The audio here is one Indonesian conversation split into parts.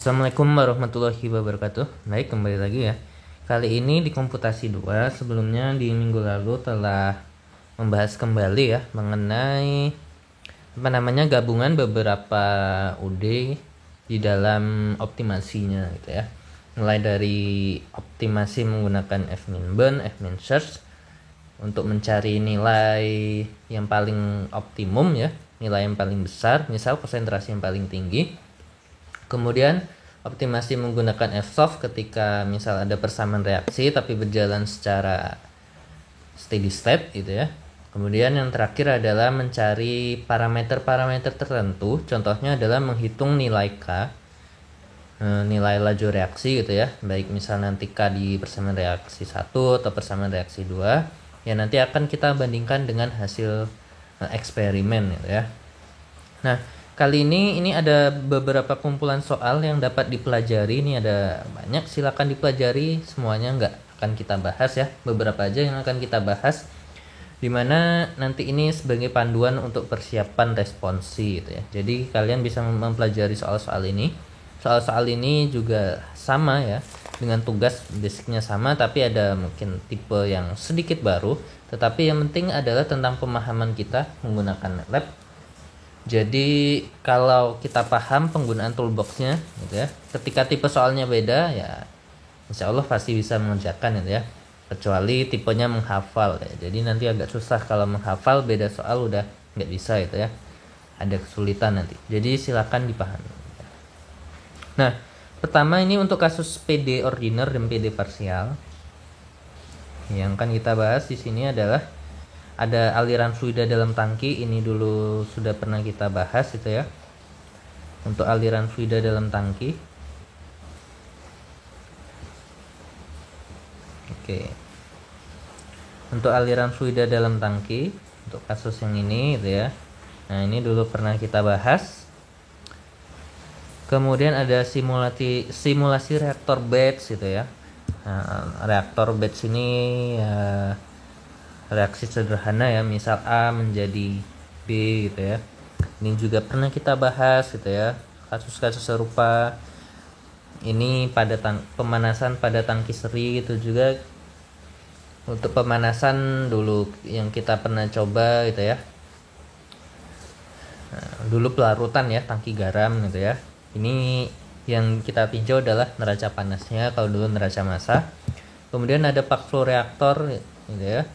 Assalamualaikum warahmatullahi wabarakatuh. Baik, kembali lagi ya. Kali ini di Komputasi 2, sebelumnya di minggu lalu telah membahas kembali ya mengenai gabungan beberapa UD di dalam optimasinya gitu ya. Mulai dari optimasi menggunakan fminburn, fminsearch untuk mencari nilai yang paling optimum ya, nilai yang paling besar, misal konsentrasi yang paling tinggi. Kemudian optimasi menggunakan fsolve ketika misal ada persamaan reaksi tapi berjalan secara steady state gitu ya. Kemudian yang terakhir adalah mencari parameter-parameter tertentu. Contohnya adalah menghitung nilai K, nilai laju reaksi gitu ya. Baik misal nanti K di persamaan reaksi 1 atau persamaan reaksi 2 yang nanti akan kita bandingkan dengan hasil eksperimen gitu ya. Nah, kali ini ada beberapa kumpulan soal yang dapat dipelajari. Ini ada banyak, silakan dipelajari semuanya, nggak akan kita bahas ya. Beberapa aja yang akan kita bahas, dimana nanti ini sebagai panduan untuk persiapan responsi gitu ya. Jadi kalian bisa mempelajari soal-soal ini. Soal-soal ini juga sama ya, dengan tugas basicnya sama, tapi ada mungkin tipe yang sedikit baru. Tetapi yang penting adalah tentang pemahaman kita menggunakan MATLAB. Jadi kalau kita paham penggunaan toolboxnya gitu ya, ketika tipe soalnya beda ya insya Allah pasti bisa mengerjakan gitu ya, kecuali tipenya menghafal ya. Jadi nanti agak susah kalau menghafal beda soal, udah nggak bisa gitu ya, ada kesulitan nanti. Jadi silakan dipahami. Nah, pertama ini untuk kasus PD ordiner dan PD parsial. Yang akan kita bahas di sini adalah ada aliran fluida dalam tangki. Ini dulu sudah pernah kita bahas itu ya, untuk aliran fluida dalam tangki. Oke, untuk aliran fluida dalam tangki untuk kasus yang ini gitu ya. Nah, ini dulu pernah kita bahas. Kemudian ada simulasi reaktor batch gitu ya. Nah, reaktor batch ini ya reaksi sederhana ya, misal A menjadi B gitu ya. Ini juga pernah kita bahas gitu ya, kasus-kasus serupa. Ini pada pemanasan pada tangki seri itu juga, untuk pemanasan dulu yang kita pernah coba gitu ya. Nah, dulu pelarutan ya, tangki garam gitu ya. Ini yang kita tinjau adalah neraca panasnya, kalau dulu neraca massa. Kemudian ada plug flow reaktor gitu ya.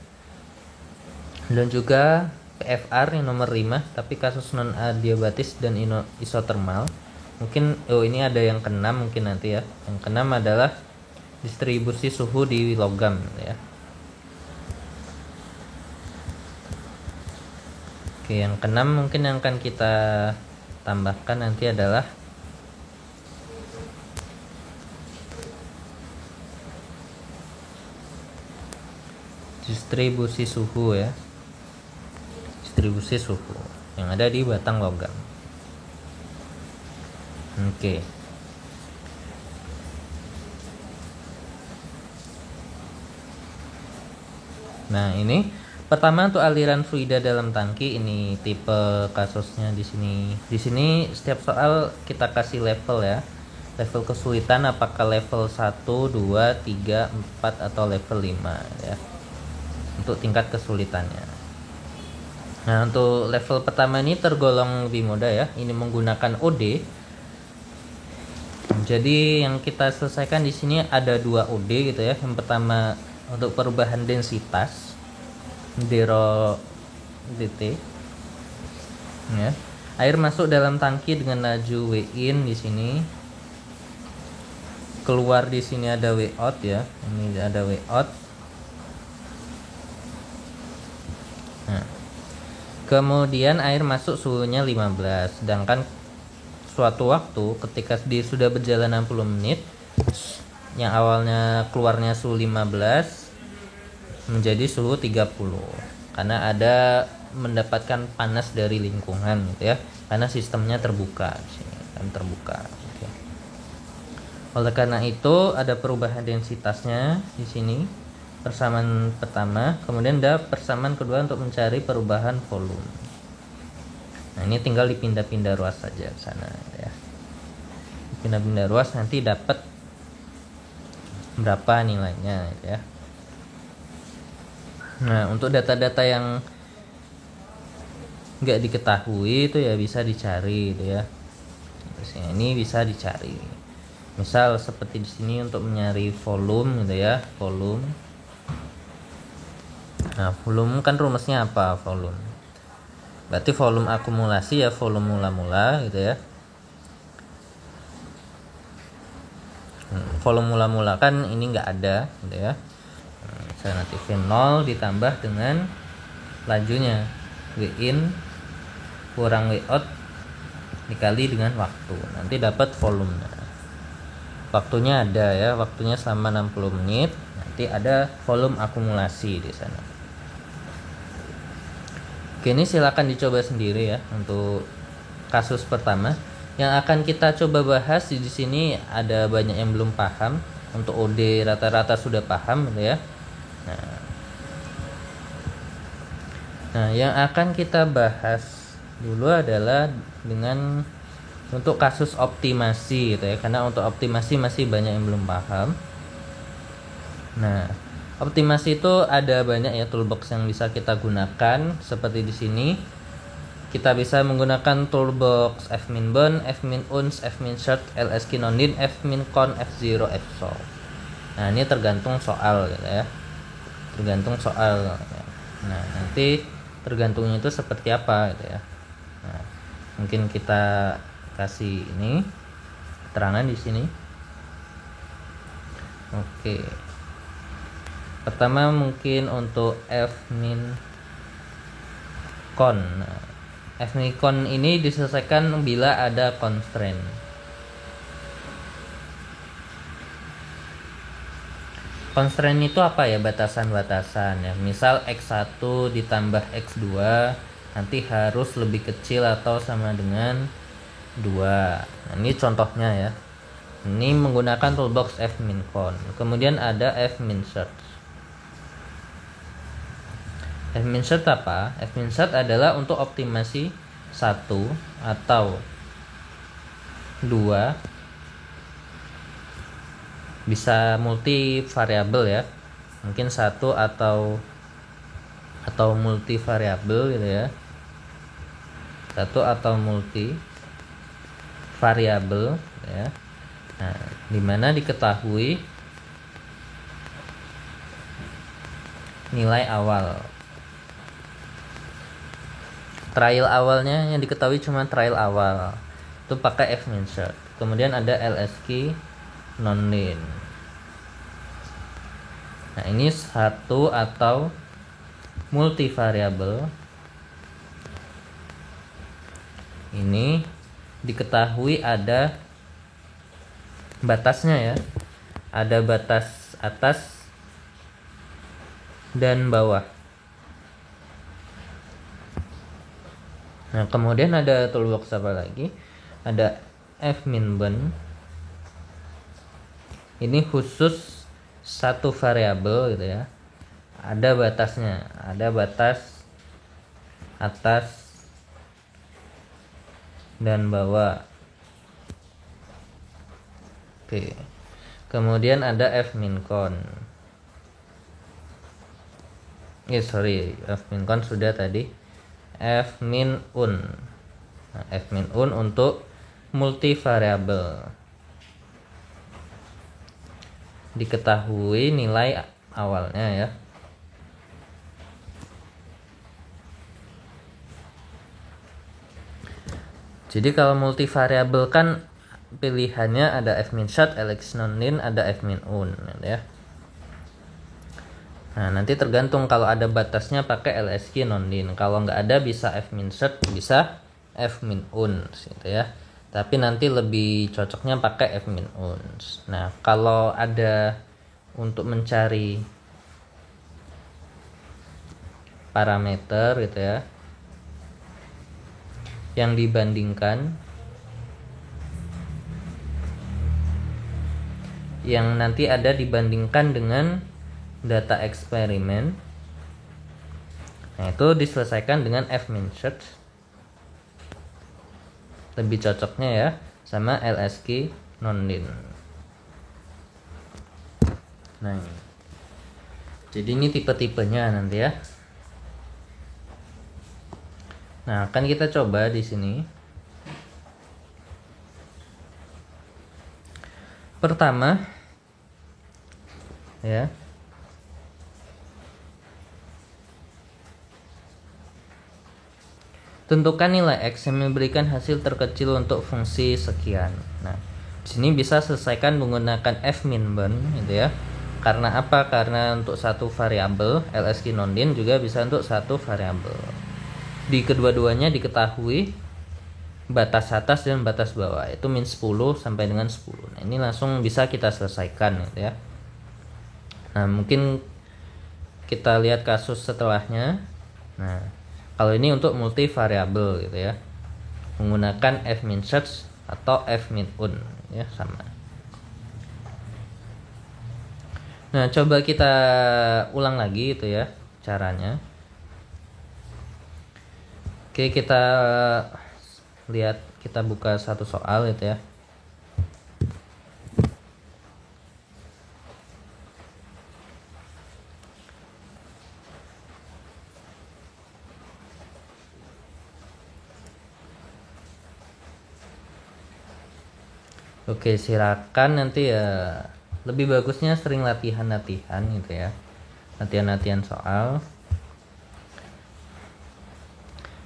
Dan juga PFR yang nomor 5, tapi kasus non adiabatis dan isotermal. Mungkin ini ada yang keenam mungkin nanti ya. Yang keenam adalah distribusi suhu di logam ya. Oke, yang keenam mungkin yang akan kita tambahkan nanti adalah distribusi suhu ya. Distribusi suhu yang ada di batang logam. Oke. Nah, ini pertama untuk aliran fluida dalam tangki, ini tipe kasusnya di sini. Di sini setiap soal kita kasih level ya. Level kesulitan apakah level 1, 2, 3, 4 atau level 5 ya. Untuk tingkat kesulitannya. Nah, untuk level pertama ini tergolong lebih mudah ya. Ini menggunakan OD. Jadi yang kita selesaikan di sini ada 2 OD gitu ya. Yang pertama untuk perubahan densitas dero dt. Ya. Air masuk dalam tangki dengan laju W in di sini. Keluar di sini ada W out ya. Ini ada W out. Nah, kemudian air masuk suhunya 15, sedangkan suatu waktu ketika dia sudah berjalan 60 menit, yang awalnya keluarnya suhu 15 menjadi suhu 30, karena ada mendapatkan panas dari lingkungan gitu ya, karena sistemnya terbuka di sini kan, terbuka. Oke. Oleh karena itu ada perubahan densitasnya di sini. Persamaan pertama, kemudian ada persamaan kedua untuk mencari perubahan volume. Nah, ini tinggal dipindah-pindah ruas saja ke sana ya. pindah-pindah ruas nanti dapat berapa nilainya gitu ya. Nah, untuk data-data yang nggak diketahui itu ya bisa dicari gitu ya. Terus ini bisa dicari. Misal seperti di sini untuk mencari volume gitu ya, volume. Nah, volume kan rumusnya apa? Volume. Berarti volume akumulasi ya volume mula-mula gitu ya. Volume mula-mula kan ini nggak ada gitu ya. Nanti V0 ditambah dengan lajunya W in kurang W out dikali dengan waktu, nanti dapat volumenya. Waktunya ada ya, waktunya selama 60 menit, nanti ada volume akumulasi di sana. Oke, ini silakan dicoba sendiri ya untuk kasus pertama. Yang akan kita coba bahas di sini ada banyak yang belum paham. Untuk OD rata-rata sudah paham gitu ya. Nah, yang akan kita bahas dulu adalah dengan untuk kasus optimasi gitu ya, karena untuk optimasi masih banyak yang belum paham. Nah, optimasi itu ada banyak ya toolbox yang bisa kita gunakan. Seperti di sini kita bisa menggunakan toolbox fminbon, fminuns, fminsert, lsk nondin, fmincon, f0, fsolve. Nah, ini tergantung soal gitu ya. Tergantung soal. Nah, nanti tergantungnya itu seperti apa gitu ya. Nah, mungkin kita kasih ini keterangan di sini. Oke. Pertama mungkin untuk fmin con. Nah, fmin con ini diselesaikan bila ada constraint. Constraint itu apa ya? Batasan-batasan ya. Misal X1 ditambah X2 nanti harus lebih kecil atau sama dengan 2. Nah, ini contohnya ya. Ini menggunakan toolbox fmincon. Kemudian ada fminsert. Fminsert apa? Fminsert adalah untuk optimasi 1 atau 2, bisa multi variabel ya, mungkin 1 atau multi variabel gitu ya, 1 atau multi variabel ya. Nah, dimana diketahui nilai awal, trial awalnya yang diketahui cuma trial awal, itu pakai fminsert. Kemudian ada lsk nondin. Nah, ini 1 atau multivariabel. Ini diketahui ada batasnya ya. Ada batas atas dan bawah. Nah, kemudian ada toolbox apa lagi? Ada fminbon. Ini khusus satu variabel gitu ya. Ada batasnya, ada batas atas dan bawah. Oke. Kemudian ada fmincon. Fmincon sudah tadi. Fminun. Nah, fminun untuk multivariabel. Diketahui nilai awalnya ya. Jadi kalau multivariabel kan pilihannya ada fminsert, lsk nondin, ada fminun ya. Nah, nanti tergantung, kalau ada batasnya pakai lsk nondin, kalau nggak ada bisa fminsert, bisa fminun gitu ya. Tapi nanti lebih cocoknya pakai fminuns. Nah, kalau ada untuk mencari parameter gitu ya, yang dibandingkan, yang nanti ada dibandingkan dengan data eksperimen. Nah, itu diselesaikan dengan fminsert. Lebih cocoknya ya sama lsk non-din. Nah, jadi ini tipe-tipenya nanti ya. Nah, akan kita coba di sini. Pertama, ya. Tentukan nilai X yang memberikan hasil terkecil untuk fungsi sekian. Nah, di sini bisa selesaikan menggunakan f-min-ben gitu ya. Karena apa? Karena untuk satu variabel LSQ non-din juga bisa untuk satu variabel. Di kedua-duanya diketahui batas atas dan batas bawah, itu min 10 sampai dengan 10. Nah, ini langsung bisa kita selesaikan gitu ya. Nah, mungkin kita lihat kasus setelahnya. Nah, kalau ini untuk multi variabel gitu ya, menggunakan f-min search atau f-min un ya, sama. Nah, coba kita ulang lagi itu ya caranya. Oke, kita lihat, kita buka satu soal itu ya. Oke, silakan nanti ya, lebih bagusnya sering latihan-latihan gitu ya. Latihan-latihan soal.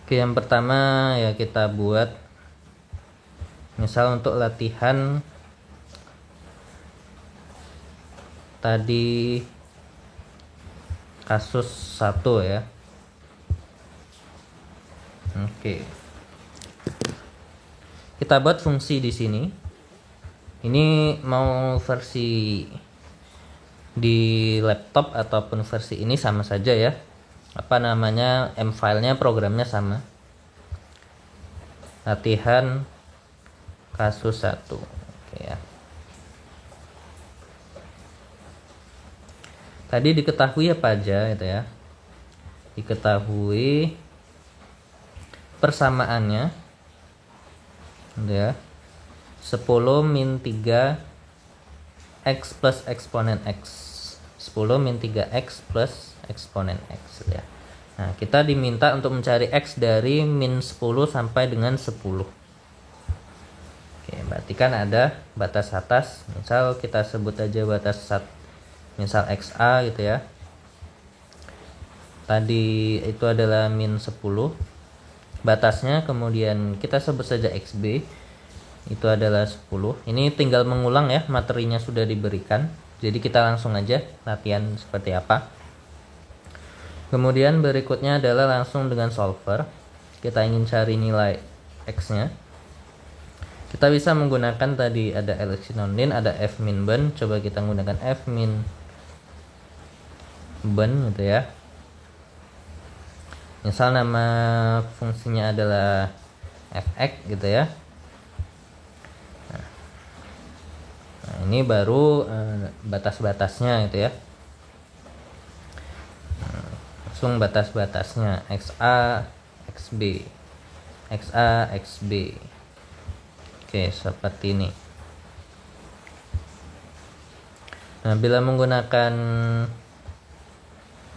Oke, yang pertama ya kita buat misal untuk latihan tadi kasus 1 ya. Oke. Kita buat fungsi di sini. Ini mau versi di laptop ataupun versi ini sama saja ya. Apa namanya, M-filenya, programnya sama. Latihan kasus 1. Oke ya. Tadi diketahui apa aja gitu ya. Diketahui persamaannya gitu ya. 10 min 3 X plus eksponen X. 10 min 3X plus eksponen X ya. Nah, kita diminta untuk mencari X dari min 10 sampai dengan 10. Oke, berarti kan ada batas atas. Misal kita sebut aja batas misal XA gitu ya. Tadi itu adalah min 10 batasnya, kemudian kita sebut saja XB. Itu adalah 10. Ini tinggal mengulang ya, materinya sudah diberikan. Jadi kita langsung aja latihan seperti apa. Kemudian berikutnya adalah langsung dengan solver. Kita ingin cari nilai X-nya. Kita bisa menggunakan tadi ada LSQ non-din, ada f-min-ben. Coba kita menggunakan f-min-ben gitu ya. Misal nama fungsinya adalah fx gitu ya. Nah, ini baru batas-batasnya gitu ya. Langsung batas-batasnya XA, XB, XA, XB. Oke, seperti ini. Nah, bila menggunakan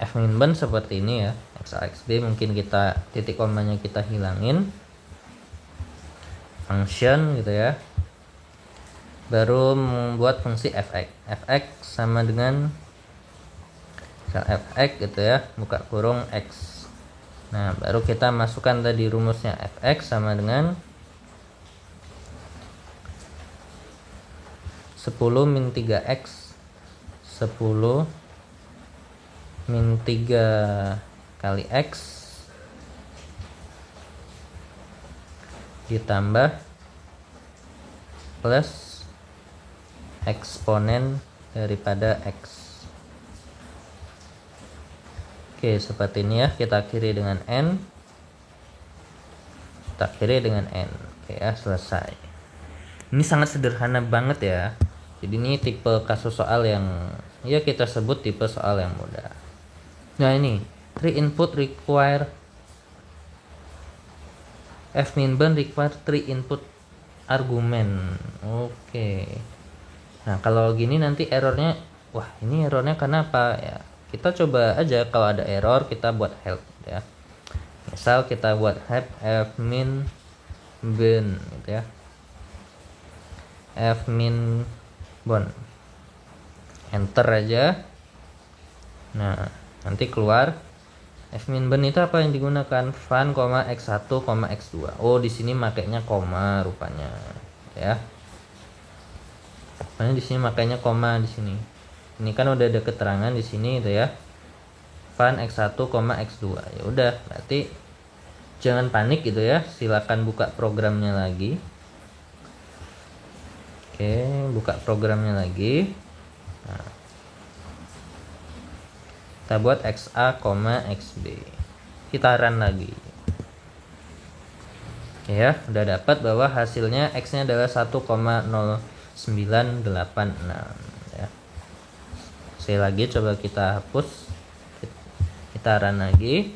f-min-ben seperti ini ya, XA, XB, mungkin kita titik komanya kita hilangin. Function gitu ya. Baru membuat fungsi fx. Fx sama dengan fx gitu ya, buka kurung x. Nah, baru kita masukkan tadi rumusnya, fx sama dengan 10 min 3x. 10 min 3 kali x ditambah plus eksponen daripada X. Oke, seperti ini ya. Kita akhiri dengan N. Kita akhiri dengan N. Oke ya, selesai. Ini sangat sederhana banget ya. Jadi ini tipe kasus soal yang ya kita sebut tipe soal yang mudah. Nah, ini 3 input require f-min-ben require 3 input argumen. Oke. Nah, kalau gini nanti errornya, wah ini errornya kenapa ya? Kita coba aja, kalau ada error kita buat help ya. Misal kita buat help fmin bin gitu ya. Fmin bon. Enter aja. Nah, nanti keluar fmin bin itu apa yang digunakan? Fun, x1, x2. Oh, di sini makainya koma rupanya ya. Rupanya di sini makainya koma di sini. Ini kan udah ada keterangan di sini itu ya. Fun x1, x2. Ya udah, berarti jangan panik gitu ya. Silakan buka programnya lagi. Oke, buka programnya lagi. Nah, kita buat xa, xb. Kita run lagi. Oke ya, udah dapat bahwa hasilnya x-nya adalah 1,0986 ya. Sekali lagi coba kita hapus. Kita run lagi.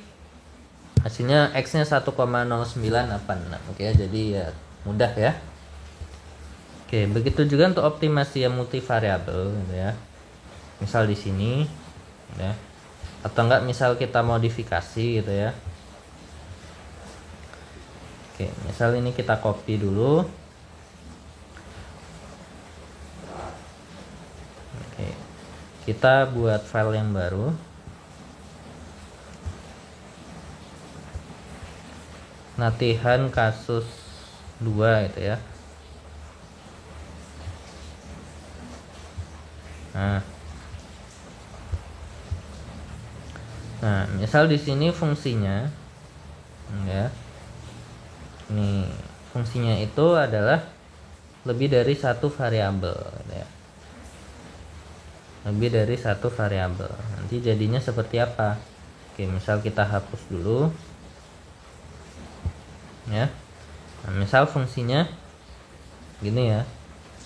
Hasilnya x-nya 1,0986. Oke, jadi ya mudah ya. Oke, begitu juga untuk optimasi yang multivariabel gitu ya. Misal di sini ya. Atau enggak misal kita modifikasi gitu ya. Oke, misal ini kita copy dulu. Oke. Kita buat file yang baru. Latihan kasus 2 gitu ya. Nah, misal di sini fungsinya ya. Nih, fungsinya itu adalah lebih dari satu variabel ya. Lebih dari satu variabel. Nanti jadinya seperti apa? Oke, misal kita hapus dulu. Ya. Nah, misal fungsinya gini ya.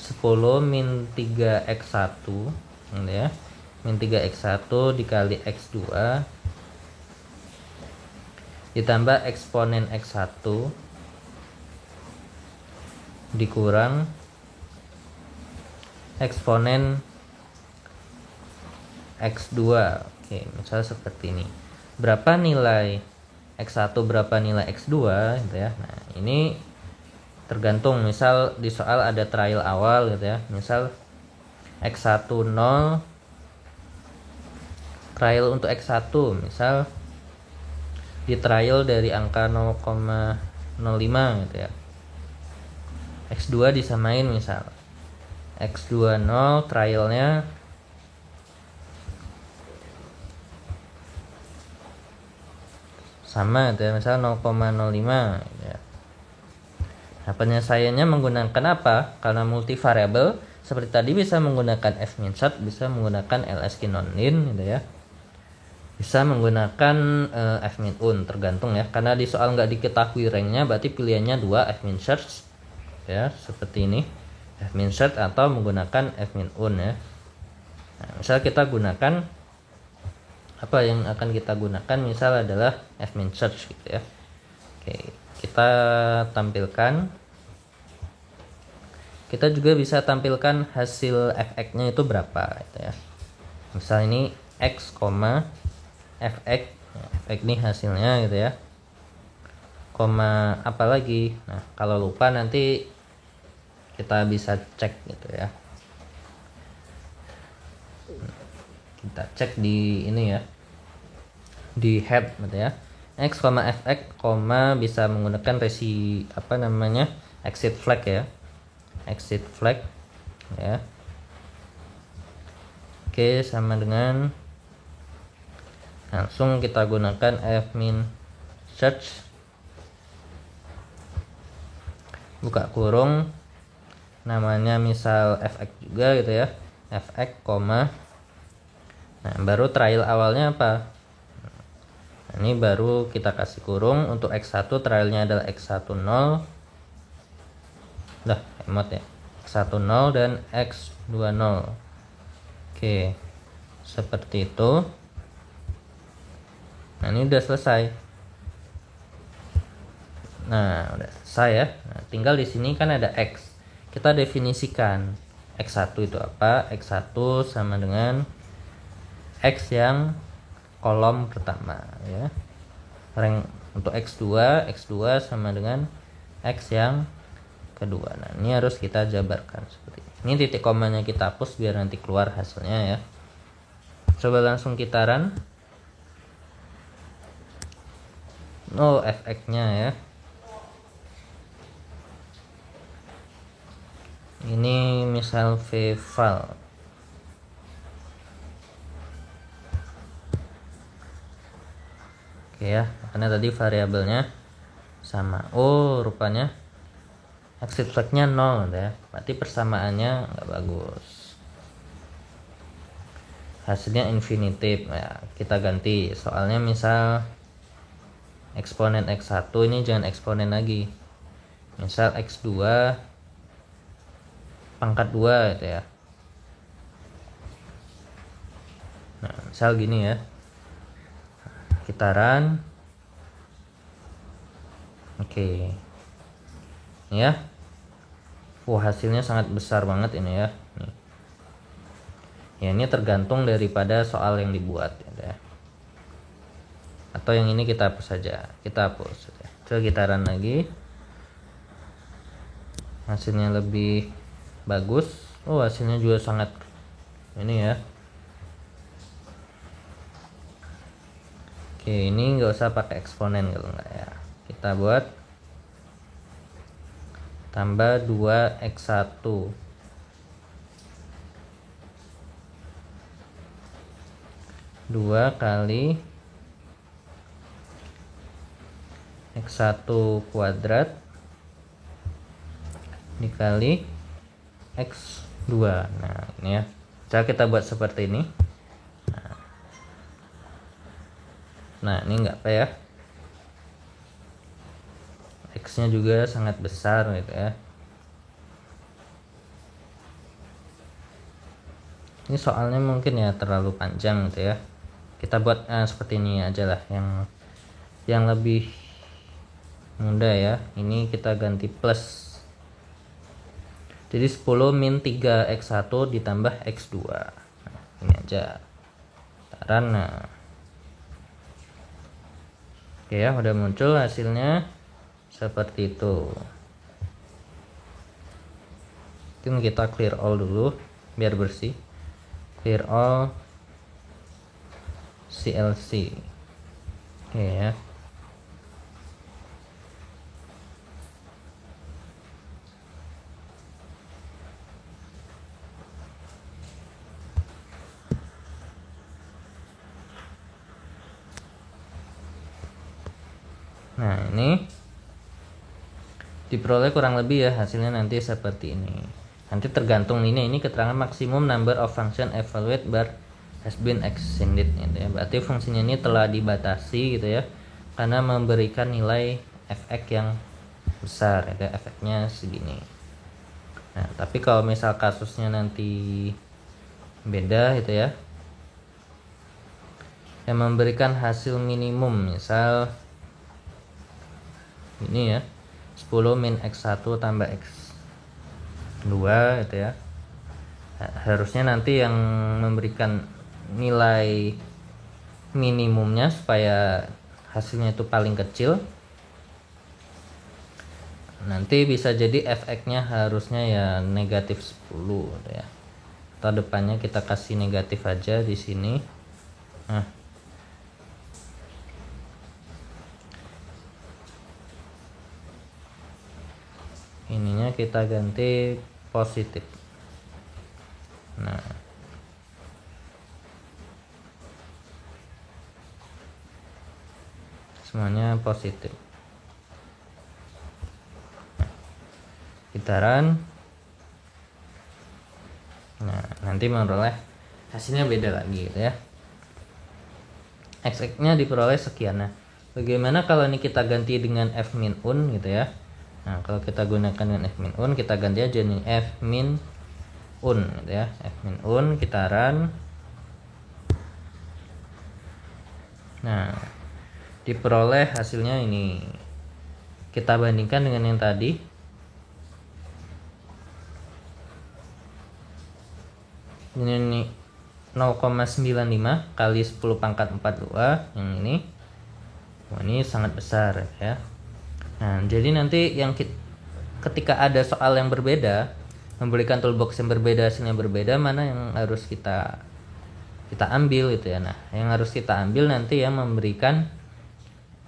10 min 3x1 gitu ya. Min 3x1 dikali x2 ditambah eksponen x1 dikurang eksponen x2. Oke, misal seperti ini. Berapa nilai x1, berapa nilai x2 gitu ya. Nah, ini tergantung, misal di soal ada trial awal gitu ya. Misal x1 0, trial untuk x1 misal di trial dari angka 0,05 gitu ya. X2 disamain misal X2 0, trialnya sama gitu ya, misal 0,05 gitu ya. Nah, penyelesaiannya menggunakan apa? Karena multivariabel seperti tadi bisa menggunakan fmin_sat, bisa menggunakan lsk_nonlin gitu ya. Bisa menggunakan fmin_un, tergantung ya. Karena di soal nggak diketahui ranknya, berarti pilihannya 2, fmin_search ya, seperti ini. Fmin_search atau menggunakan fmin_un ya. Nah, misal kita gunakan apa yang akan kita gunakan, misal adalah fmin_search gitu ya. Oke, kita tampilkan. Kita juga bisa tampilkan hasil fx-nya itu berapa gitu ya. Misal ini x, fx, fx ini hasilnya gitu ya. Koma apa lagi? Nah, kalau lupa nanti kita bisa cek gitu ya. Kita cek di ini ya. Di head gitu ya. X, fx, bisa menggunakan exit flag ya. Exit flag ya. Oke, sama dengan langsung kita gunakan fmin_search, buka kurung, namanya misal fx juga gitu ya, fx, nah baru trial awalnya apa, nah, ini baru kita kasih kurung. Untuk x1 trialnya adalah x1 0, dah emot ya, x1 0 dan x2 0. Oke, seperti itu. Nah, ini udah selesai. Nah, udah selesai ya. Nah, tinggal di sini kan ada X. Kita definisikan X1 itu apa? X1 sama dengan X yang kolom pertama ya. Rank untuk X2 sama dengan X yang kedua. Nah, ini harus kita jabarkan seperti ini. Ini titik komanya kita hapus biar nanti keluar hasilnya ya. Coba langsung kita run. Oh, fx-nya ya. Ini misal v file. Oke ya, karena tadi variabelnya sama. Oh, rupanya exit flag-nya 0 ya. Berarti persamaannya nggak bagus. Hasilnya infinitive. Ya, kita ganti. Soalnya misal eksponen X1 ini jangan eksponen lagi. Misal X2 pangkat 2 gitu ya. Nah, misal gini ya. Kita run. Oke. Ini ya. Hasilnya sangat besar banget ini ya. Nih. Ya, ini tergantung daripada soal yang dibuat ya. Atau yang ini kita hapus saja. Kita hapus ya. Coba kita run lagi. Hasilnya lebih bagus. Oh, hasilnya juga sangat ini ya. Oke, ini nggak usah pakai eksponen kalau nggak ya. Kita buat tambah 2x1 2 kali x1 kuadrat dikali x2. Nah, ini ya. Cara kita buat seperti ini. Nah, ini enggak apa ya. X-nya juga sangat besar gitu ya. Ini soalnya mungkin ya terlalu panjang gitu ya. Kita buat seperti ini aja lah, yang lebih mudah ya. Ini kita ganti plus. Jadi 10 min 3x1 ditambah x2. Nah, ini aja. Karena oke ya, udah muncul hasilnya seperti itu. Mungkin kita clear all dulu biar bersih. Clear all CLC. Oke ya. Nah, ini diperoleh kurang lebih ya hasilnya nanti seperti ini. Nanti tergantung ini keterangan maksimum number of function evaluate bar has been exceeded gitu ya. Berarti fungsinya ini telah dibatasi gitu ya, karena memberikan nilai fx yang besar ya, efeknya segini. Nah, tapi kalau misal kasusnya nanti beda gitu ya, yang memberikan hasil minimum misal ini ya, 10 min x1 tambah x2 gitu ya. Harusnya nanti yang memberikan nilai minimumnya supaya hasilnya itu paling kecil, nanti bisa jadi fx-nya harusnya ya negatif 10 gitu ya. Atau depannya kita kasih negatif aja di sini. Nah, ininya kita ganti positif. Nah, semuanya positif. Kita run. Nah, nanti memperoleh hasilnya beda lagi gitu ya. X-nya diperoleh sekian. Nah, bagaimana kalau ini kita ganti dengan f min un gitu ya. Nah, kalau kita gunakan dengan f min un, kita ganti aja nih f min un gitu ya. F min un, kita run. Nah, diperoleh hasilnya ini. Kita bandingkan dengan yang tadi. Ini 0,95 kali 10 pangkat 42 yang ini. Ini sangat besar ya. Nah, jadi nanti ketika ada soal yang berbeda, memberikan toolbox yang berbeda, hasilnya berbeda, mana yang harus kita ambil gitu ya. Nah, yang harus kita ambil nanti yang memberikan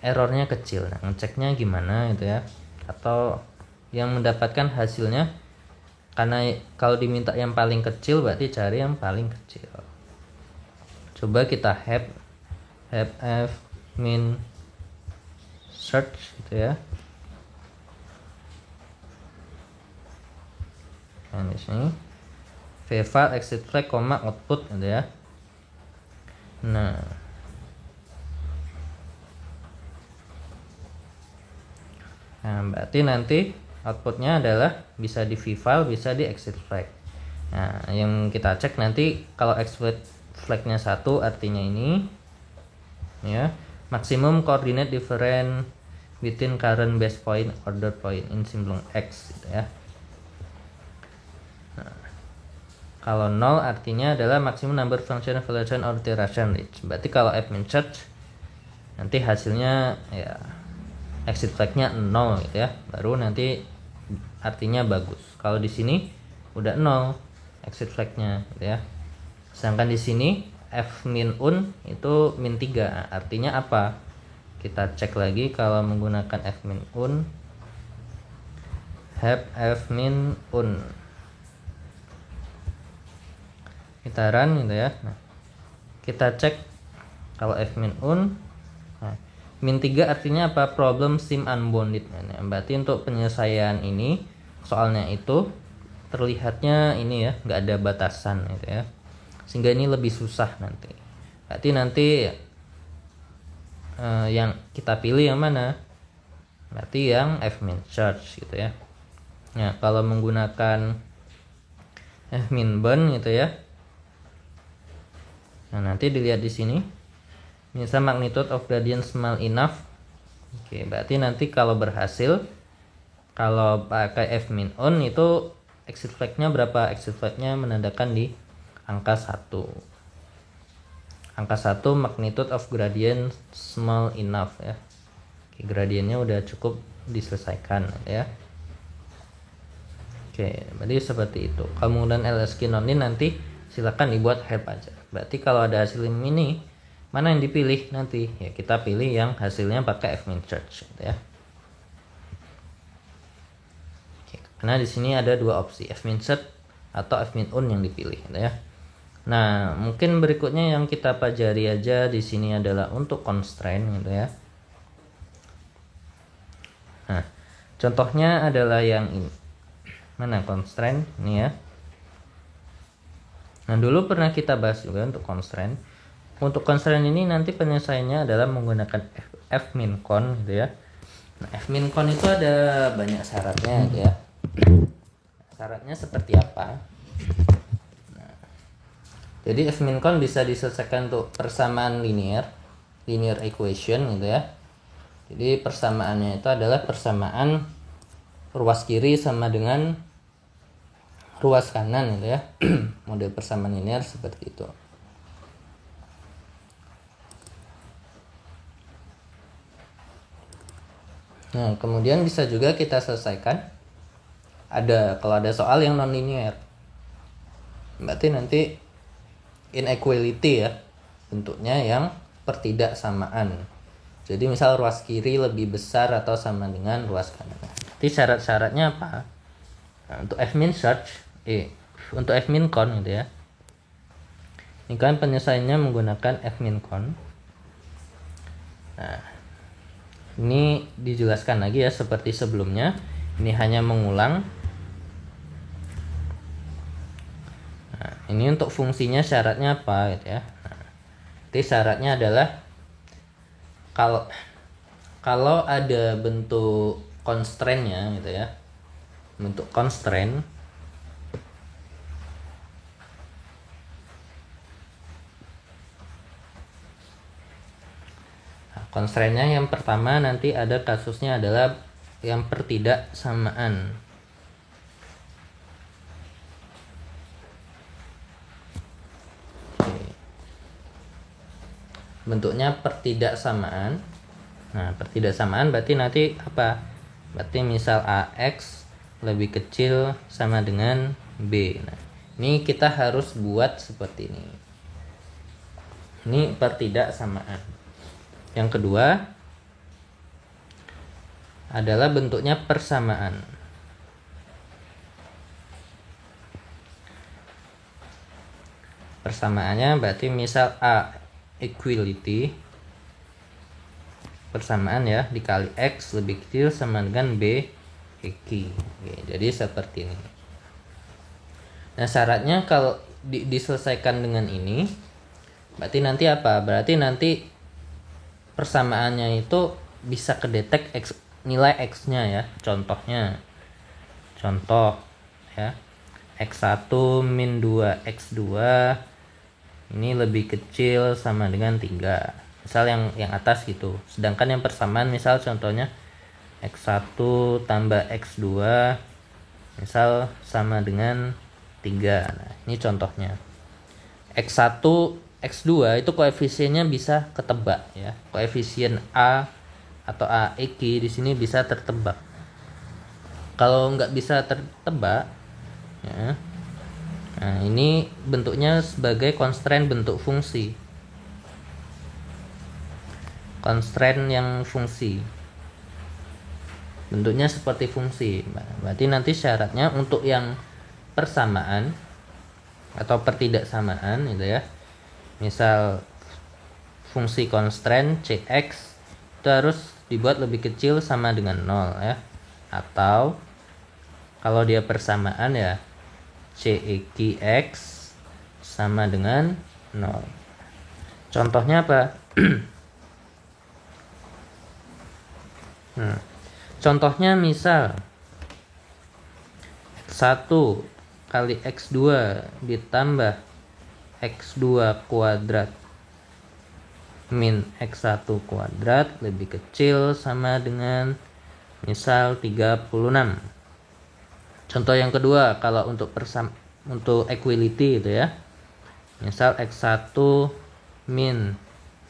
errornya kecil. Nah, ngeceknya gimana gitu ya. Atau yang mendapatkan hasilnya, karena kalau diminta yang paling kecil berarti cari yang paling kecil. Coba kita have f min search gitu ya. Nah, di sini file exit flag, output gitu ya. Nah, berarti nanti outputnya adalah bisa di vfile, bisa di exit flag. Nah, yang kita cek nanti kalau exit flagnya 1 artinya ini ya, maximum coordinate difference between current base point order point in symbol x gitu ya. Nah, kalau 0 artinya adalah maximum number function evaluation or iteration reach. Berarti kalau f min search nanti hasilnya ya exit flagnya 0 gitu ya, baru nanti artinya bagus. Kalau di sini udah 0 exit flagnya gitu ya. Sedangkan di sini f min un itu min 3. Artinya apa? Kita cek lagi kalau menggunakan f min un, have f min un. Kita run gitu ya. Nah, kita cek kalau f min un. Nah, min 3 artinya apa? Problem seem unbounded. Nah, berarti untuk penyelesaian ini soalnya itu terlihatnya ini ya, nggak ada batasan gitu ya, sehingga ini lebih susah nanti. Berarti nanti yang kita pilih yang mana? Berarti yang f min search gitu ya. Nah, kalau menggunakan f min burn gitu ya. Nah, nanti dilihat di sini. Misal magnitude of gradient small enough. Oke, berarti nanti kalau berhasil, kalau pakai f min on itu exit flagnya berapa? Exit flagnya menandakan di angka 1. Angka 1 magnitude of gradient small enough ya. Oke, gradiennya udah cukup diselesaikan ya. Oke, berarti seperti itu. Kemudian LSK non-in nanti silakan dibuat help aja. Berarti kalau ada hasil ini, mana yang dipilih nanti? Ya kita pilih yang hasilnya pakai f min search gitu ya. Oke, karena di sini ada dua opsi, f min search atau f min un yang dipilih gitu ya. Nah, mungkin berikutnya yang kita pelajari aja di sini adalah untuk constraint gitu ya. Nah, contohnya adalah yang ini. Mana constraint ini ya. Nah, dulu pernah kita bahas juga untuk constraint. Untuk constraint ini nanti penyelesaiannya adalah menggunakan f min con gitu ya. Nah, f min con itu ada banyak syaratnya gitu ya. Syaratnya seperti apa? Nah, jadi f min con bisa diselesaikan untuk persamaan linear equation gitu ya. Jadi persamaannya itu adalah persamaan ruas kiri sama dengan ruas kanan gitu ya. Model persamaan linear seperti itu. Nah, kemudian bisa juga kita selesaikan kalau ada soal yang non linear. Berarti nanti inequality ya, bentuknya yang pertidaksamaan. Jadi misal ruas kiri lebih besar atau sama dengan ruas kanan. Nanti syarat-syaratnya apa? Nah, untuk f min search, untuk f min con gitu ya. Ini kan penyelesaiannya menggunakan f min con. Nah, ini dijelaskan lagi ya seperti sebelumnya. Ini hanya mengulang. Nah, ini untuk fungsinya syaratnya apa gitu ya. Nah, jadi syaratnya adalah kalau ada bentuk constraint-nya gitu ya. Bentuk constraint constraint-nya yang pertama nanti ada kasusnya adalah yang pertidaksamaan. Oke. Bentuknya pertidaksamaan. Nah, pertidaksamaan berarti nanti apa? Berarti misal AX lebih kecil sama dengan B. Nah, ini kita harus buat seperti ini. Ini pertidaksamaan. Yang kedua adalah bentuknya persamaan. Persamaannya berarti misal A equality, persamaan ya, dikali X lebih kecil sama dengan B Oke, jadi seperti ini. Nah, syaratnya kalau diselesaikan dengan ini, berarti nanti apa? Berarti nanti persamaannya itu bisa kedetek nilai X-nya ya. Contohnya. Contoh ya. X1 min 2 X2 ini lebih kecil sama dengan 3. Misal yang atas gitu. Sedangkan yang persamaan misal contohnya X1 tambah X2 misal sama dengan 3. Nah, ini contohnya. X1, X2 itu koefisiennya bisa ketebak ya. Koefisien A atau AX di sini bisa tertebak. Kalau nggak bisa tertebak ya. Nah, ini bentuknya sebagai constraint bentuk fungsi. Constraint yang fungsi. Bentuknya seperti fungsi. Berarti nanti syaratnya untuk yang persamaan atau pertidaksamaan gitu ya. Misal fungsi constraint Cx itu harus dibuat lebih kecil sama dengan 0 ya. Atau kalau dia persamaan ya Cx sama dengan 0. Contohnya apa? Contohnya misal X1 kali X2 ditambah X2 kuadrat min X1 kuadrat lebih kecil sama dengan misal 36. Contoh yang kedua, kalau untuk equality itu ya. Misal X1 min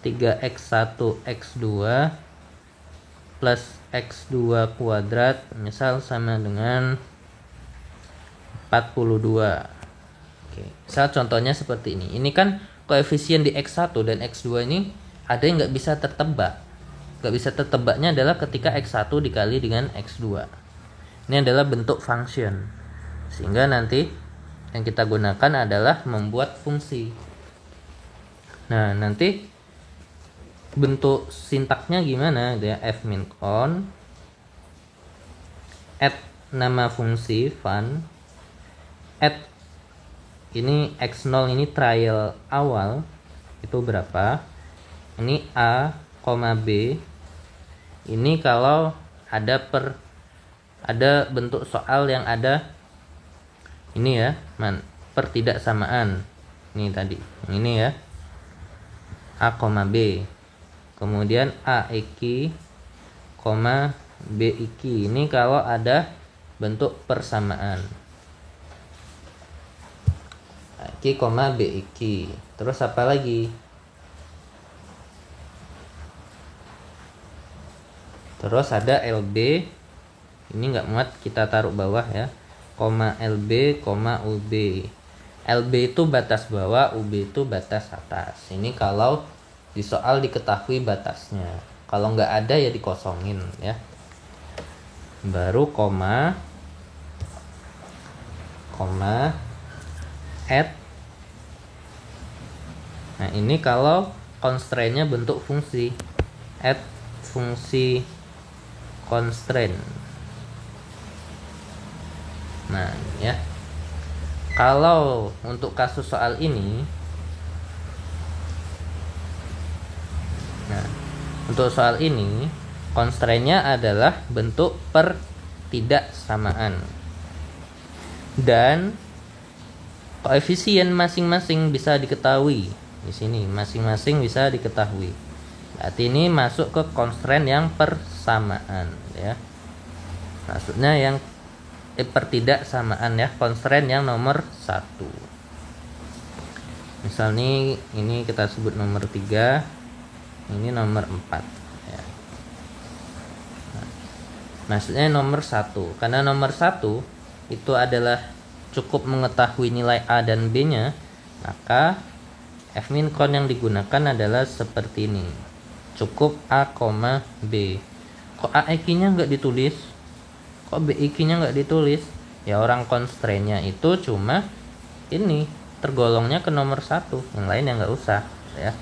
3X1 X2 plus X2 kuadrat misal sama dengan 42. Oke, misal contohnya seperti ini. Ini kan koefisien di X1 dan X2 ini ada yang nggak bisa tertebak. Nggak bisa tertebaknya adalah ketika X1 dikali dengan X2. Ini adalah bentuk function. Sehingga nanti yang kita gunakan adalah membuat fungsi. Nah, nanti bentuk sintaknya gimana ya, f min con add nama fungsi fun, add ini x0 ini trial awal itu berapa, ini a, b ini kalau ada bentuk soal yang ada ini ya pertidaksamaan ini tadi ini ya a, b. Kemudian A iki, B iki. Ini kalau ada bentuk persamaan. A iki, B iki. Terus apa lagi? Terus ada LB. Ini nggak muat, kita taruh bawah ya. LB, UB. LB itu batas bawah, UB itu batas atas. Ini kalau di soal diketahui batasnya. Kalau nggak ada ya dikosongin ya. Baru koma add. Nah, ini kalau constraint-nya bentuk fungsi. Add fungsi constraint. Nah, ya. Kalau untuk kasus soal ini, untuk soal ini constraint-nya adalah bentuk pertidaksamaan dan koefisien masing-masing bisa diketahui. Di sini masing-masing bisa diketahui. Berarti ini masuk ke constraint yang persamaan ya. Maksudnya yang pertidaksamaan ya, constraint yang nomor 1. Misal nih, ini kita sebut nomor 3, ini nomor 4 ya. Maksudnya nomor 1, karena nomor 1 itu adalah cukup mengetahui nilai A dan B nya, maka fmincon yang digunakan adalah seperti ini. Cukup A, B. Kok A EQ nya nggak ditulis? Kok B EQ nya nggak ditulis? Ya orang constraint-nya itu cuma ini, tergolongnya ke nomor 1, yang lain yang nggak usah ya.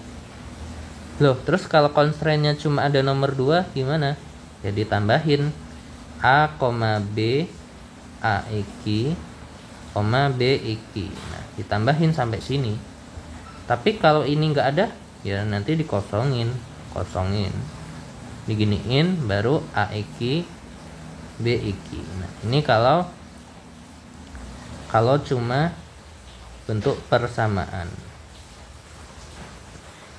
Loh, terus kalau constraint-nya cuma ada nomor 2 gimana? Ya ditambahin A, B, A EQ, B EQ. Nah, ditambahin sampai sini. Tapi kalau ini nggak ada, ya nanti dikosongin, diginiin, baru A EQ, B EQ. Nah, ini kalau cuma bentuk persamaan.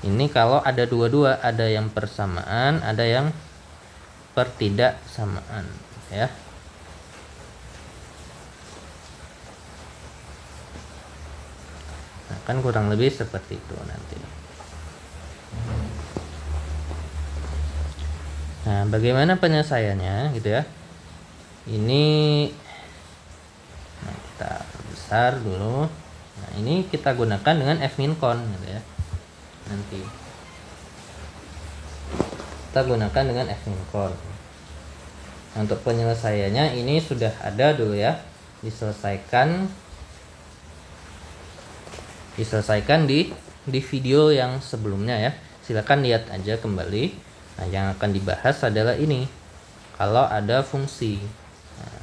Ini kalau ada dua-dua, ada yang persamaan, ada yang pertidaksamaan ya. Nah, kan kurang lebih seperti itu nanti. Nah, bagaimana penyelesaiannya gitu ya. Ini kita besar dulu. Nah, ini kita gunakan dengan fmincon gitu ya. Nanti kita gunakan dengan fmincon. Nah, untuk penyelesaiannya ini sudah ada dulu ya, diselesaikan di video yang sebelumnya ya. Silakan lihat aja kembali. Nah, yang akan dibahas adalah ini, kalau ada fungsi. Nah,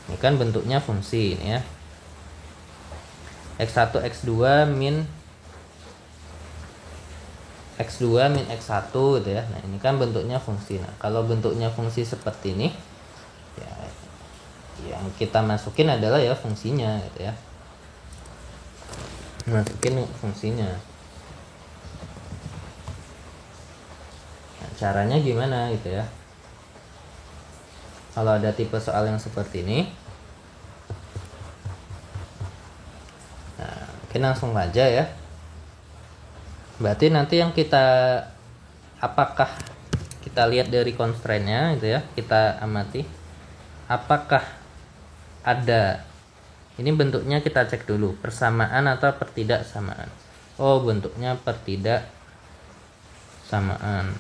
ini kan bentuknya fungsi ini ya, x1 x2 min x2 min x1 gitu ya. Nah, ini kan bentuknya fungsi. Nah, kalau bentuknya fungsi seperti ini ya, yang kita masukin adalah ya fungsinya gitu ya. Masukin fungsinya. Nah, caranya gimana gitu ya. Kalau ada tipe soal yang seperti ini, nah, mungkin langsung aja ya. Berarti nanti yang kita, apakah kita lihat dari constraint-nya gitu ya, kita amati apakah ada, ini bentuknya kita cek dulu, persamaan atau pertidaksamaan. Oh, bentuknya pertidaksamaan.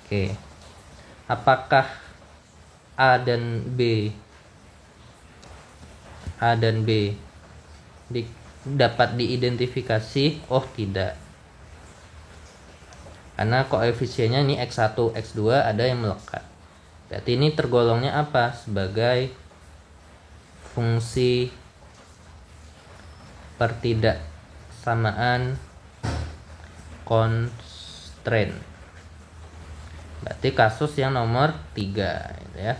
Oke. Apakah A dan B dapat diidentifikasi? Oh, tidak. Karena koefisiennya ini x1, x2 ada yang melekat. Berarti ini tergolongnya apa? Sebagai fungsi pertidaksamaan constraint. Berarti kasus yang nomor 3 gitu ya.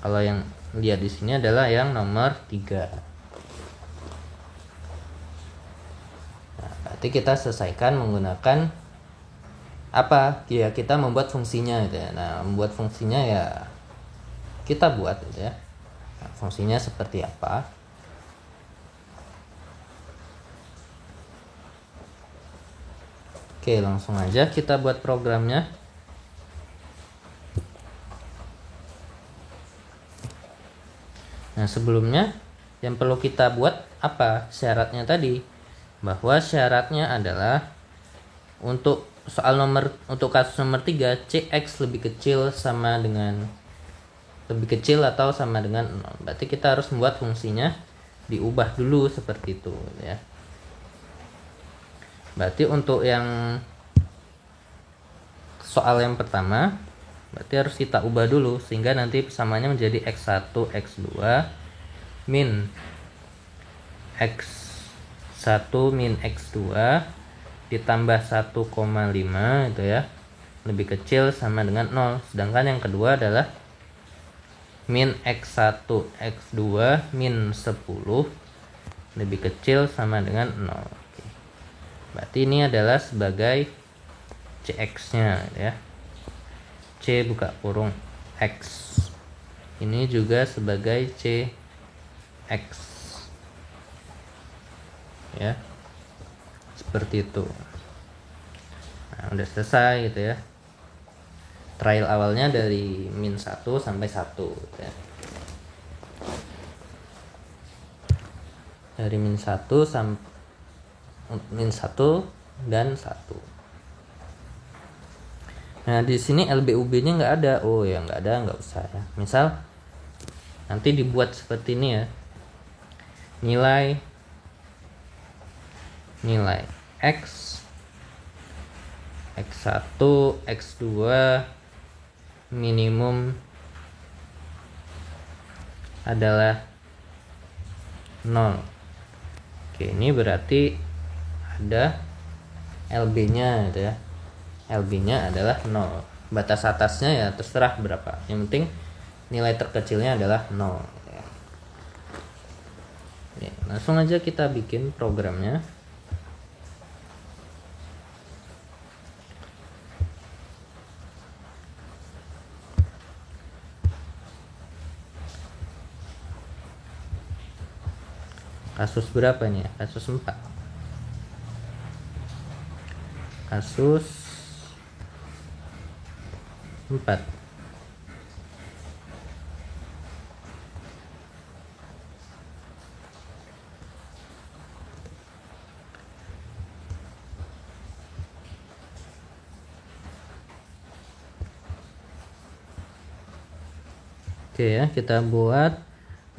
Kalau yang lihat di sini adalah yang nomor 3. Nah, berarti kita selesaikan menggunakan apa? Ya, kita membuat fungsinya gitu ya. Nah, membuat fungsinya ya kita buat gitu ya. Nah, fungsinya seperti apa? Oke, langsung aja kita buat programnya. Nah, sebelumnya yang perlu kita buat apa? Syaratnya tadi. Bahwa syaratnya adalah untuk untuk kasus nomor 3, Cx lebih kecil atau sama dengan 0. Berarti kita harus membuat fungsinya diubah dulu seperti itu ya. Berarti untuk yang soal yang pertama, berarti harus kita ubah dulu sehingga nanti persamaannya menjadi x1 x2 min x1 min x2 ditambah 1,5 itu ya, lebih kecil sama dengan 0. Sedangkan yang kedua adalah min x1 x2 min 10 lebih kecil sama dengan 0. Oke. Berarti ini adalah sebagai Cx nya ya, C buka kurung X. ini juga sebagai cx, ya seperti itu. Nah, udah selesai gitu ya. Trial awalnya dari min 1 sampai 1 gitu ya. Dari min 1 sampai min 1 dan 1. Nah, di sini LBUB-nya nggak ada. Oh ya, nggak ada, nggak usah ya. Misal nanti dibuat seperti ini ya. Nilai X, X1, X2 minimum adalah 0. Oke, ini berarti ada LB-nya gitu ya. LB-nya adalah 0. Batas atasnya ya terserah berapa. Yang penting nilai terkecilnya adalah 0 gitu ya. Oke, langsung aja kita bikin programnya. Kasus berapa nih ya? Kasus 4. Kasus 4. Oke ya, kita buat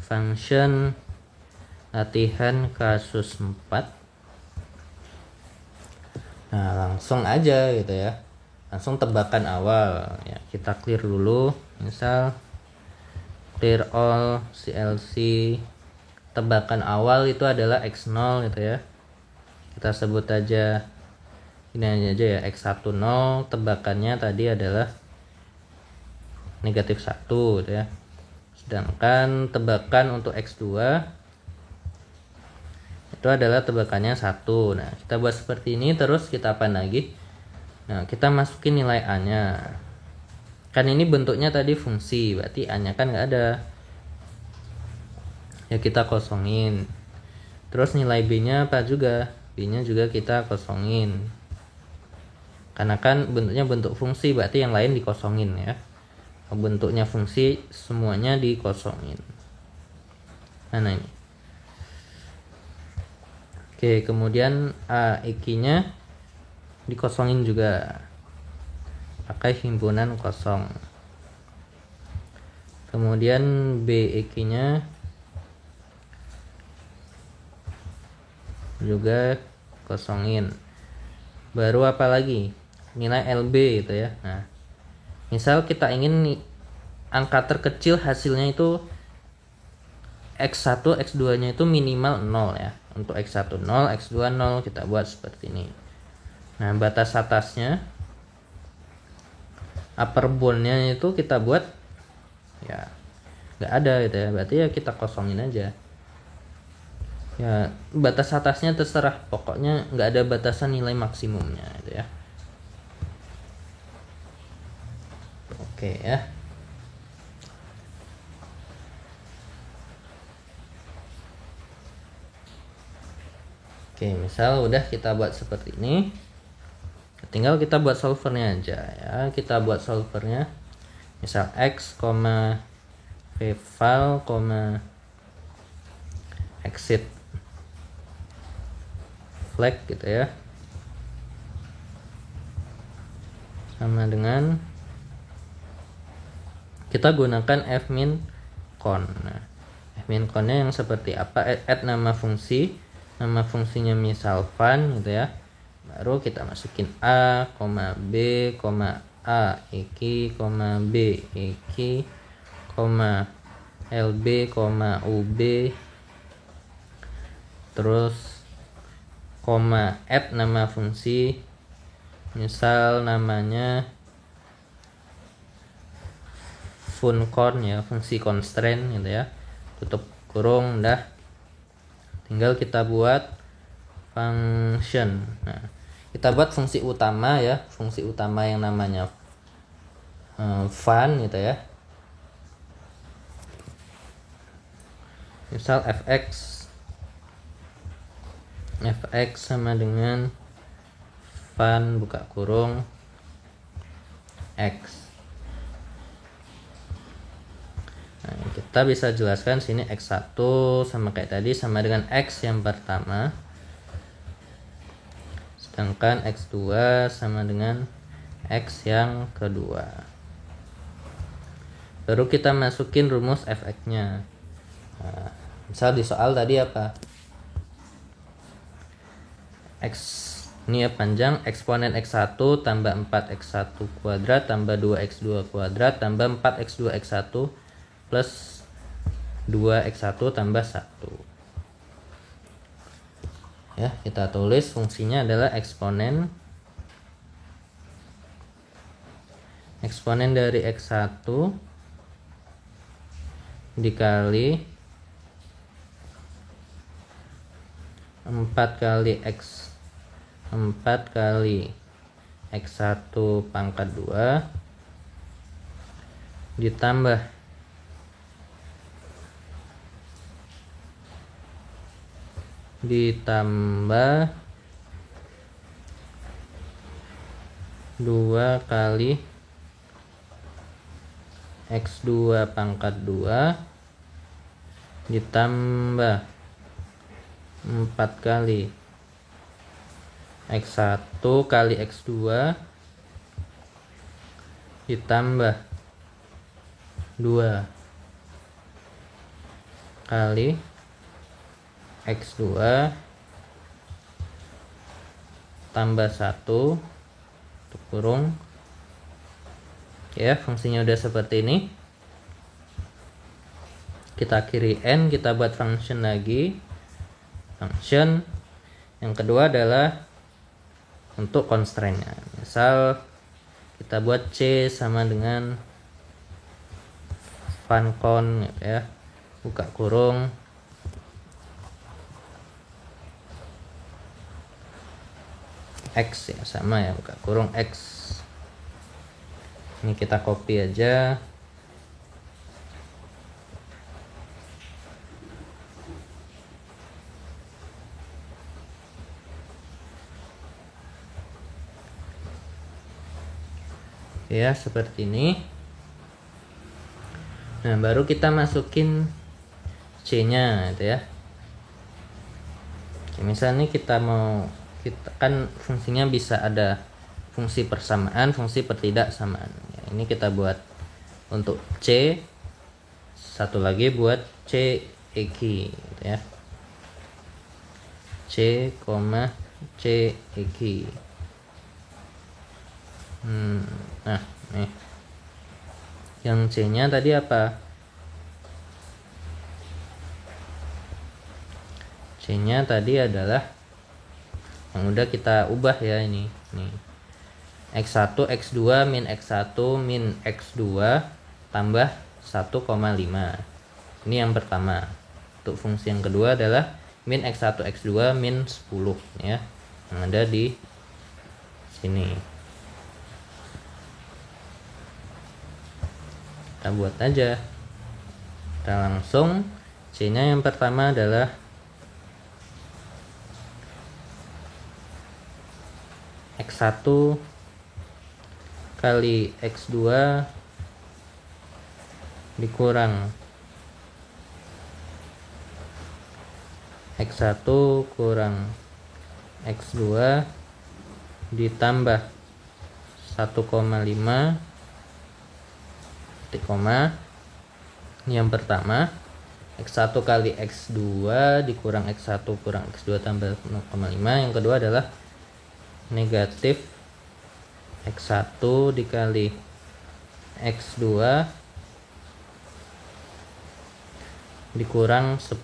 function latihan kasus 4. Nah, langsung aja gitu ya. Langsung tebakan awal ya. Kita clear dulu. Misal clear all CLC. Tebakan awal itu adalah X0 gitu ya. Kita sebut aja ini aja ya, X10. Tebakannya tadi adalah negatif 1 gitu ya. Sedangkan tebakan untuk X2 itu adalah tebakannya 1. Nah, kita buat seperti ini, terus kita apain lagi? Nah, kita masukin nilai A-nya. Kan ini bentuknya tadi fungsi, berarti A-nya kan nggak ada. Ya kita kosongin. Terus nilai B-nya apa juga? B-nya juga kita kosongin. Karena kan bentuknya bentuk fungsi, berarti yang lain dikosongin ya. Bentuknya fungsi, semuanya dikosongin. Mana ini? Oke, kemudian A nya dikosongin juga pakai himpunan kosong. Kemudian B nya juga kosongin. Baru apa lagi? Nilai LB gitu ya. Nah, misal kita ingin angka terkecil hasilnya itu X1, X2 nya itu minimal 0 ya. Untuk X1 0, X2 0, kita buat seperti ini. Nah, batas atasnya upper bound-nya itu kita buat ya nggak ada gitu ya. Berarti ya kita kosongin aja. Ya, batas atasnya terserah, pokoknya nggak ada batasan nilai maksimumnya gitu ya. Oke ya. Oke, misal udah kita buat seperti ini, tinggal kita buat solvernya aja ya. Kita buat solvernya, misal x, vval, exit flag gitu ya, sama dengan kita gunakan fmin con. Nah, fmin connya yang seperti apa? Add nama fungsi. Nama fungsinya misal fun gitu ya. Baru kita masukin A, B, A, iki, B, iki, LB, UB, terus add nama fungsi, misal namanya funcon ya, fungsi constraint gitu ya, tutup kurung. Dah, tinggal kita buat function. Nah, kita buat fungsi utama ya, fungsi utama yang namanya fun gitu ya. Misal fx sama dengan van buka kurung x. Nah, kita bisa jelaskan sini x1 sama kayak tadi sama dengan x yang pertama, sedangkan x2 sama dengan x yang kedua. Baru kita masukin rumus fx-nya. Nah, misal di soal tadi apa? X ini ya panjang, eksponen x1 tambah 4x1 kuadrat tambah 2x2 kuadrat tambah 4x2 x1 plus 2x1 tambah 1. Ya, kita tulis fungsinya adalah eksponen dari x1 dikali 4 kali x1 pangkat 2 ditambah 2 kali x2 pangkat 2 ditambah 4 kali x1 kali x2 ditambah 2 kali x2 tambah 1 tutup kurung. Ya, fungsinya udah seperti ini. Kita akhiri n, kita buat function lagi. Function yang kedua adalah untuk constraint-nya. Misal kita buat c sama dengan vancon gitu ya, buka kurung x ya, sama ya, buka kurung x. Ini kita copy aja. Ya, seperti ini. Nah, baru kita masukin c-nya gitu ya. Oke, misalnya kita kan fungsinya bisa ada fungsi persamaan, fungsi pertidaksamaan. Ya, ini kita buat untuk c, satu lagi buat c eki gitu ya. C, c eki. Nah, nih. Yang c-nya tadi apa? C-nya tadi adalah yang udah kita ubah ya ini. Nih. X1 X2 min X1 min X2 tambah 1,5. Ini yang pertama. Untuk fungsi yang kedua adalah min X1 X2 min 10 ya. Yang ada di sini. Kita buat aja. Kita langsung C-nya yang pertama adalah X1 kali X2 dikurang X1 kurang X2 ditambah 1,5 titik koma. Yang pertama X1 kali X2 dikurang X1 kurang X2 tambah 0,5. Yang kedua adalah negatif X1 dikali X2 dikurang 10.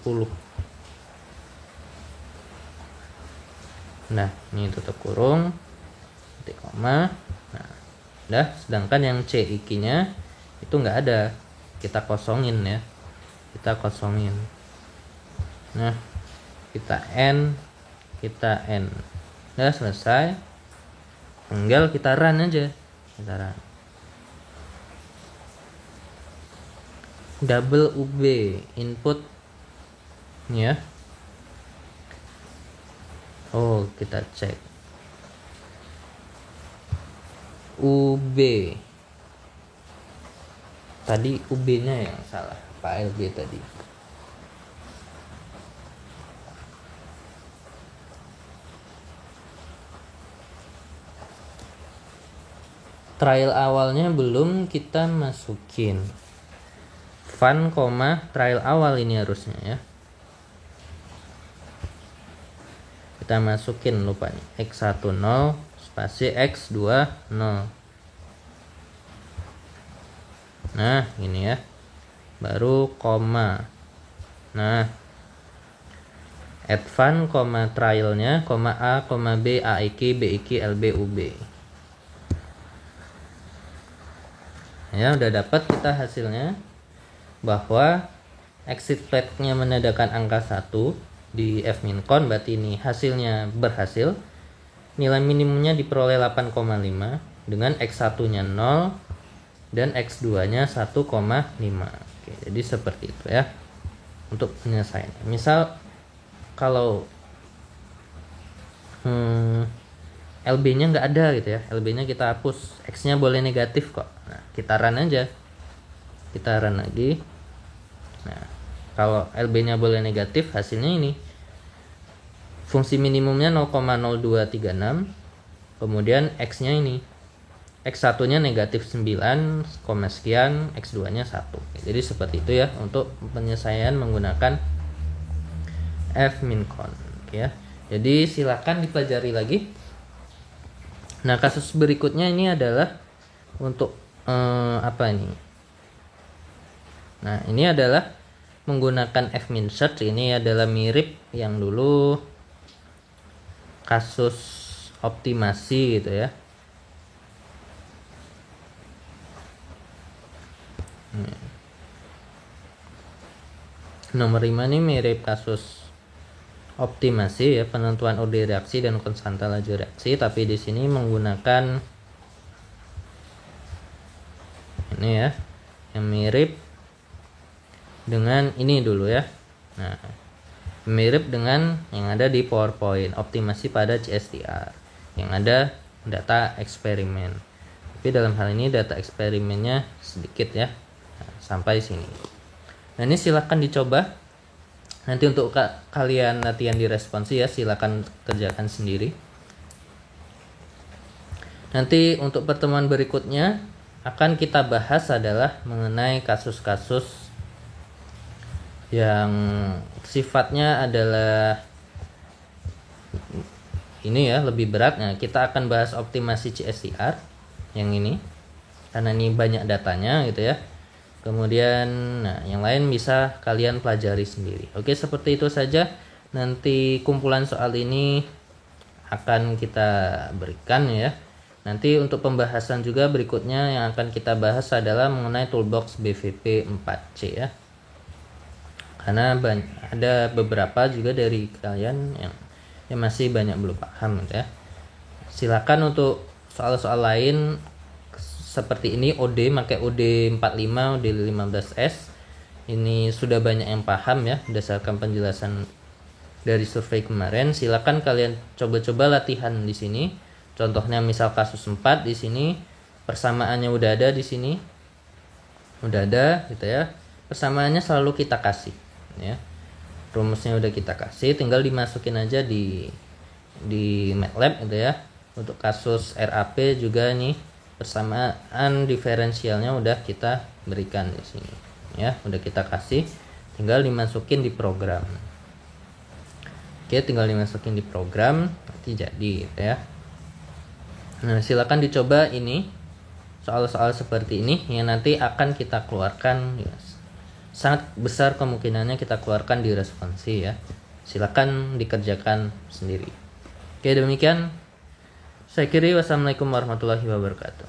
Nah, ini tutup kurung, titik koma. Nah, udah. Sedangkan yang C iki-nya itu nggak ada, kita kosongin ya, kita kosongin. Nah, kita n, udah selesai. Tinggal kita run aja, kita run. Double UB input Ini ya. Oh, kita cek. UB. Tadi UB-nya yang salah, Pak LB tadi. Trial awalnya belum kita masukin. Fun, trial awal ini harusnya ya. Kita masukin, lupa nih, X1 0 spasi X2 0. Nah ini ya, baru koma. Nah add fun, trialnya, A, B, AIK, BIK, LB, UB. Ya udah dapat kita hasilnya, bahwa exit flag-nya menandakan angka 1 di fmincon, berarti ini hasilnya berhasil. Nilai minimumnya diperoleh 8,5 dengan X1 nya 0 dan X2 nya 1,5. Oke, jadi seperti itu ya untuk penyelesaian. Misal kalau LB nya nggak ada gitu ya, LB nya kita hapus, X nya boleh negatif kok. Nah kita run aja, kita run lagi. Nah kalau LB nya boleh negatif, hasilnya ini fungsi minimumnya 0,0236, kemudian X nya ini, X1 nya negatif 9, sekian, X2 nya 1. Jadi seperti itu ya untuk penyelesaian menggunakan fmincon ya. Jadi silakan dipelajari lagi. Nah kasus berikutnya ini adalah untuk apa ini? Nah ini adalah menggunakan fminsert. Ini adalah mirip yang dulu kasus optimasi gitu ya. Nomor 5 ini mirip kasus optimasi ya, penentuan order reaksi dan konstanta laju reaksi, tapi di sini menggunakan ini ya, yang mirip dengan ini dulu ya. Nah, mirip dengan yang ada di PowerPoint, optimasi pada CSTR yang ada data eksperimen. Tapi dalam hal ini data eksperimennya sedikit ya. Nah, sampai sini. Nah, ini silakan dicoba. Nanti untuk kalian latihan di responsi ya, silakan kerjakan sendiri. Nanti untuk pertemuan berikutnya akan kita bahas adalah mengenai kasus-kasus yang sifatnya adalah ini ya, lebih berat. Nah, kita akan bahas optimasi CSTR yang ini karena ini banyak datanya gitu ya. Kemudian nah yang lain bisa kalian pelajari sendiri. Oke, seperti itu saja. Nanti kumpulan soal ini akan kita berikan ya. Nanti untuk pembahasan juga berikutnya yang akan kita bahas adalah mengenai toolbox BVP 4C ya. Karena ada beberapa juga dari kalian yang masih banyak belum paham gitu ya. Silakan untuk soal-soal lain seperti ini, OD, pakai OD 45, OD 15S. Ini sudah banyak yang paham ya berdasarkan penjelasan dari survei kemarin. Silakan kalian coba-coba latihan di sini. Contohnya misal kasus 4 di sini, persamaannya udah ada di sini. Udah ada gitu ya. Persamaannya selalu kita kasih ya. Rumusnya udah kita kasih, tinggal dimasukin aja di MATLAB gitu ya. Untuk kasus RAP juga nih persamaan diferensialnya udah kita berikan di sini ya, udah kita kasih, tinggal dimasukin di program. Oke, tinggal dimasukin di program nanti jadi gitu ya. Nah silakan dicoba ini soal-soal seperti ini yang nanti akan kita keluarkan ya. Sangat besar kemungkinannya kita keluarkan di responsi ya. Silakan dikerjakan sendiri. Oke, demikian saya kira. Wassalamualaikum warahmatullahi wabarakatuh.